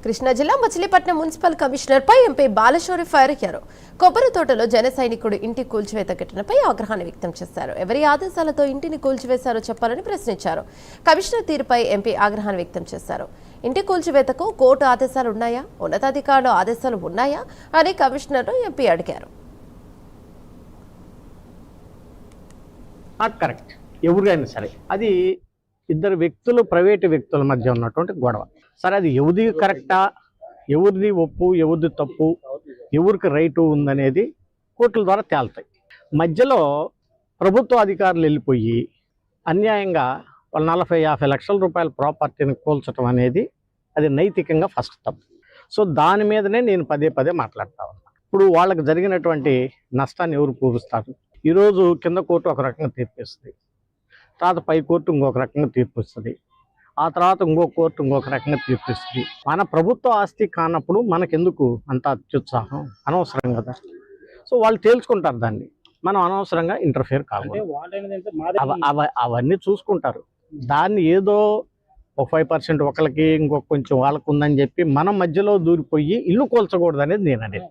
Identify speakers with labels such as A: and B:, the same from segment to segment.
A: కృష్ణా జిల్లా Machilipatnam municipal commissioner పై MP Balashowry fire అయ్యారు. కొబ్బరి తోటలో జన సైనికుడు ఇంటి కూల్చివేత ఘటనపై ఆగ్రహాన్ని వ్యక్తం చేశారు. ఎవరి ఆదేశాలతో ఇంటిని కూల్చివేశారో చెప్పాలని ప్రశ్నించారు. కమిషనర్ తీరుపై ఎంపీ ఆగ్రహాన్ని వ్యక్తం చేశారు. ఇంటి కూల్చివేతకు కోర్టు ఆదేశాలు ఉన్నాయా, ఉన్నతాధికారుల ఆదేశాలు ఉన్నాయా అని కమిషనర్ ఎంపీ అడిగారు.
B: కరెక్ట్, ఎవరికైనా సరే అది ఇద్దరు వ్యక్తులు, ప్రైవేటు వ్యక్తుల మధ్య ఉన్నటువంటి గొడవ. సరే, అది ఎవరిది కరెక్టా, ఎవరిది ఒప్పు, ఎవరిది తప్పు, ఎవరికి రైటు ఉందనేది కోర్టుల ద్వారా తేలుతాయి. మధ్యలో ప్రభుత్వ అధికారులు వెళ్ళిపోయి అన్యాయంగా వాళ్ళ 40-50 లక్షల రూపాయల ప్రాపర్టీని కూల్చడం అనేది అది నైతికంగా ఫస్ట్ తప్పు. సో దాని మీదనే నేను పదే పదే మాట్లాడుతా ఉన్నాను. ఇప్పుడు వాళ్ళకి జరిగినటువంటి నష్టాన్ని ఎవరు పూరుస్తారు? ఈరోజు కింద కోర్టు ఒక రకంగా తీర్పిస్తుంది, తర్వాత పై కోర్టు ఇంకొక రకంగా తీర్పిస్తుంది, ఆ తర్వాత ఇంకో కోర్టు ఇంకొక రకంగా తీర్పిస్తుంది. మన ప్రభుత్వ ఆస్తి కానప్పుడు మనకెందుకు అంత అత్యుత్సాహం? అనవసరం కదా. సో వాళ్ళు తేల్చుకుంటారు దాన్ని, మనం అనవసరంగా ఇంటర్ఫియర్ కావాలి. అవన్నీ చూసుకుంటారు. దాన్ని ఏదో ఒక 5% ఒకరికి, ఇంకొక కొంచెం వాళ్ళకు ఉందని చెప్పి మనం మధ్యలో దూరిపోయి ఇల్లు కూల్చకూడదు అనేది నేను అనేది.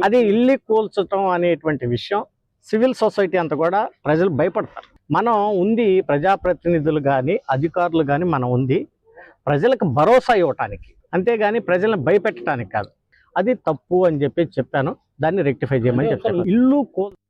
B: అది ఇల్లు కూల్చడం అనేటువంటి విషయం సివిల్ సొసైటీ అంతా కూడా ప్రజలు భయపడతారు. మనం ఉంది ప్రజాప్రతినిధులు కానీ అధికారులు కానీ మనం ఉంది ప్రజలకు భరోసా ఇవ్వటానికి, అంతేగాని ప్రజలను భయపెట్టడానికి కాదు. అది తప్పు అని చెప్పి చెప్పాను, దాన్ని రెక్టిఫై చేయమని చెప్పాను. ఇల్లు